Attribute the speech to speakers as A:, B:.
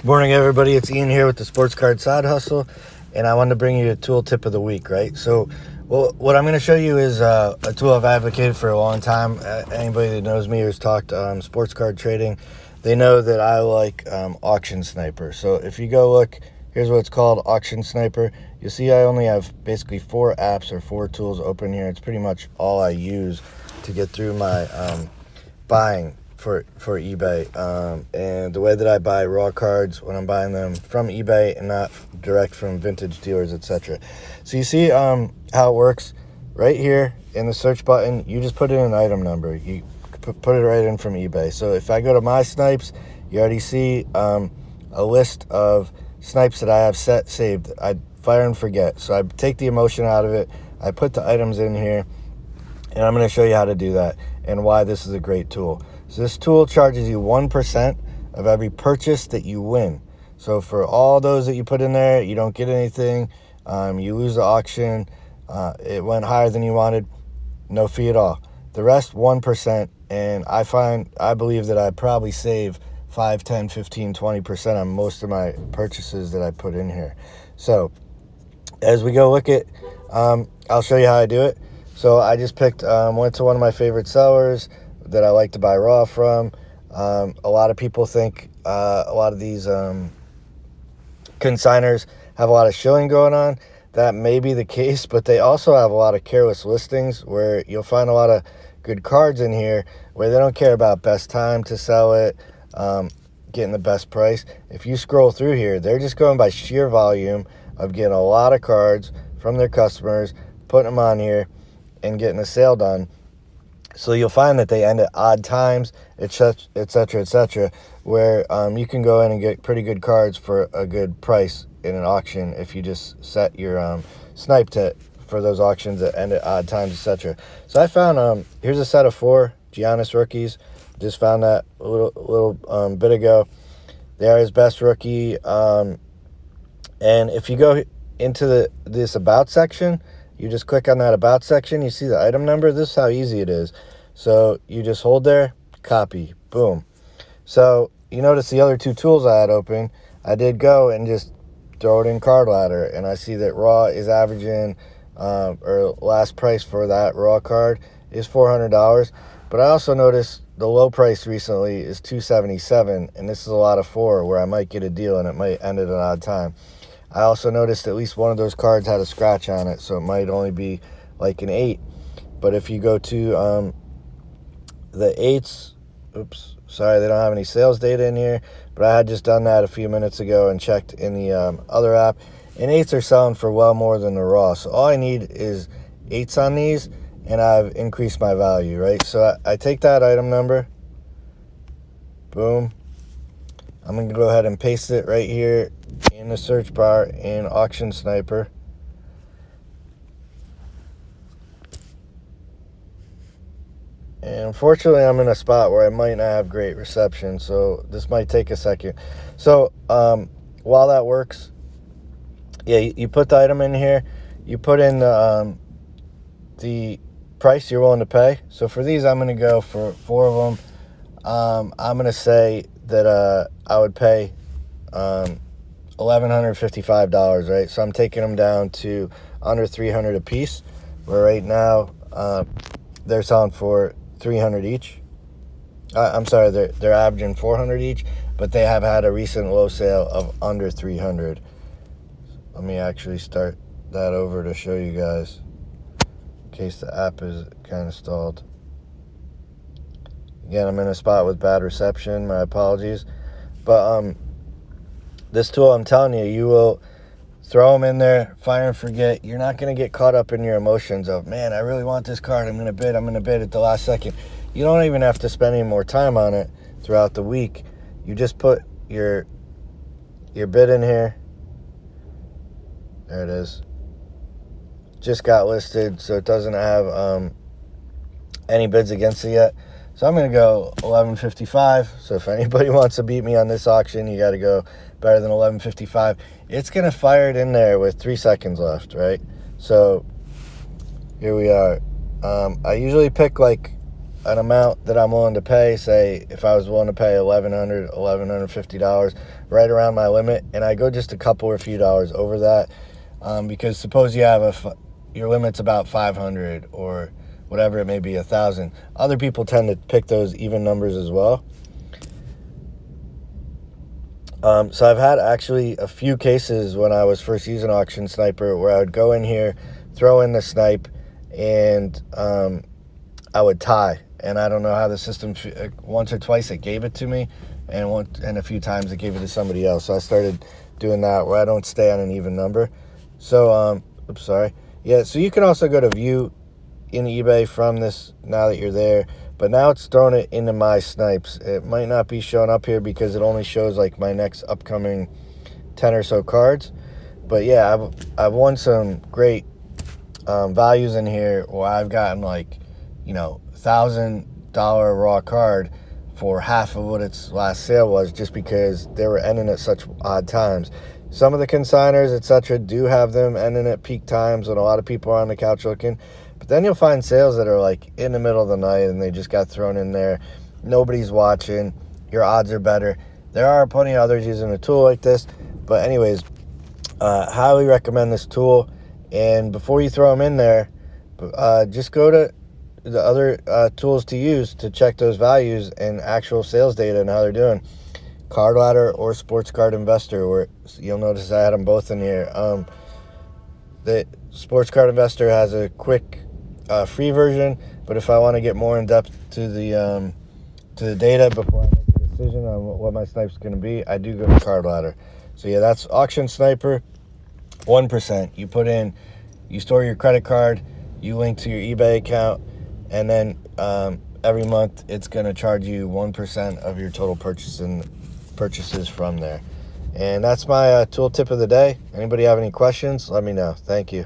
A: Morning, everybody. It's Ian here with the Sports Card Side Hustle, and I wanted to bring you a tool tip of the week, right? So, what I'm going to show you is a tool I've advocated for a long time. Anybody that knows me or has talked sports card trading, they know that I like Auction Sniper. So, if you go look, here's what it's called, Auction Sniper. You'll see I only have basically 4 apps or 4 tools open here. It's pretty much all I use to get through my buying for eBay, and the way that I buy raw cards when I'm buying them from eBay and not direct from vintage dealers, etc. So you see how it works right here in the search button. You just put in an item number. You put it right in from eBay. So if I go to my snipes, you already see a list of snipes that I have saved. I fire and forget. So I take the emotion out of it. I put the items in here, and I'm going to show you how to do that and why this is a great tool. So this tool charges you 1% of every purchase that you win. So for all those that you put in there, you don't get anything. You lose the auction. It went higher than you wanted. No fee at all. The rest, 1%. And I believe that I probably save 5, 10, 15, 20% on most of my purchases that I put in here. So as we go look at, I'll show you how I do it. So I just went to one of my favorite sellers that I like to buy raw from. A lot of people think a lot of these consigners have a lot of shilling going on. That may be the case, but they also have a lot of careless listings where you'll find a lot of good cards in here where they don't care about best time to sell it, getting the best price. If you scroll through here, they're just going by sheer volume of getting a lot of cards from their customers, putting them on here, and getting a sale done. So you'll find that they end at odd times, etc., etc., where you can go in and get pretty good cards for a good price in an auction if you just set your snipe for those auctions that end at odd times, etc. So I found here's a set of 4 Giannis rookies. Just found that a little bit ago. They are his best rookie. And if you go into this about section, you just click on that about section. You see the item number. This is how easy it is. So you just hold there, copy, boom. So you notice the other 2 tools I had open, I did go and just throw it in Card Ladder, and I see that raw is averaging, or last price for that raw card is $400. But I also noticed the low price recently is $277, and this is a lot of 4 where I might get a deal and it might end at an odd time. I also noticed at least one of those cards had a scratch on it, so it might only be like an 8. But if you go to the 8s, oops, sorry, they don't have any sales data in here, but I had just done that a few minutes ago and checked in the other app, and 8s are selling for well more than the raw. So all I need is 8s on these, and I've increased my value, right? So I take that item number, boom. I'm going to go ahead and paste it right here in the search bar in Auction Sniper. And unfortunately, I'm in a spot where I might not have great reception, so this might take a second. So while that works, yeah, you put the item in here. You put in the price you're willing to pay. So for these, I'm going to go for 4 of them. I'm going to say that I would pay $1,155, right? So I'm taking them down to under $300 a piece, where right now they're selling for $300 each. I'm sorry, they're averaging $400 each, but they have had a recent low sale of under $300. Let me actually start that over to show you guys, in case the app is kind of stalled. Again, I'm in a spot with bad reception. My apologies. But this tool, I'm telling you, you will throw them in there, fire and forget. You're not going to get caught up in your emotions of, man, I really want this card. I'm going to bid at the last second. You don't even have to spend any more time on it throughout the week. You just put your bid in here. There it is. Just got listed, so it doesn't have any bids against it yet. So I'm going to go $1,155. So if anybody wants to beat me on this auction, you got to go better than $1,155. It's going to fire it in there with 3 seconds left, right? So here we are. I usually pick like an amount that I'm willing to pay. Say if I was willing to pay $1,150, right around my limit, and I go just a couple or few dollars over that, because suppose you have your limit's about 500 or whatever it may be, 1,000. Other people tend to pick those even numbers as well. So I've had actually a few cases when I was first using Auction Sniper where I would go in here, throw in the snipe, and I would tie. And I don't know how the system, once or twice it gave it to me, and a few times it gave it to somebody else. So I started doing that where I don't stay on an even number. So, oops, sorry. Yeah, so you can also go to view in eBay from this now that you're there, but now it's thrown it into my snipes. It might not be showing up here because it only shows like my next upcoming 10 or so cards. But yeah, I've won some great values in here where I've gotten like, $1,000 raw card for half of what its last sale was, just because they were ending at such odd times. Some of the consigners, etc., do have them ending at peak times when a lot of people are on the couch looking. But then you'll find sales that are like in the middle of the night and they just got thrown in there. Nobody's watching. Your odds are better. There are plenty of others using a tool like this. But anyways, highly recommend this tool. And before you throw them in there, just go to the other tools to use to check those values and actual sales data and how they're doing. Card Ladder or Sports Card Investor, where you'll notice I had them both in here. The Sports Card Investor has a quick free version, but if I want to get more in depth to the data before I make a decision on what my snipe's going to be, I do go to Card Ladder. So yeah, that's Auction Sniper. 1%. You store your credit card, you link to your eBay account, and then every month it's going to charge you 1% of your total purchases from there. And that's my tool tip of the day. Anybody have any questions? Let me know. Thank you.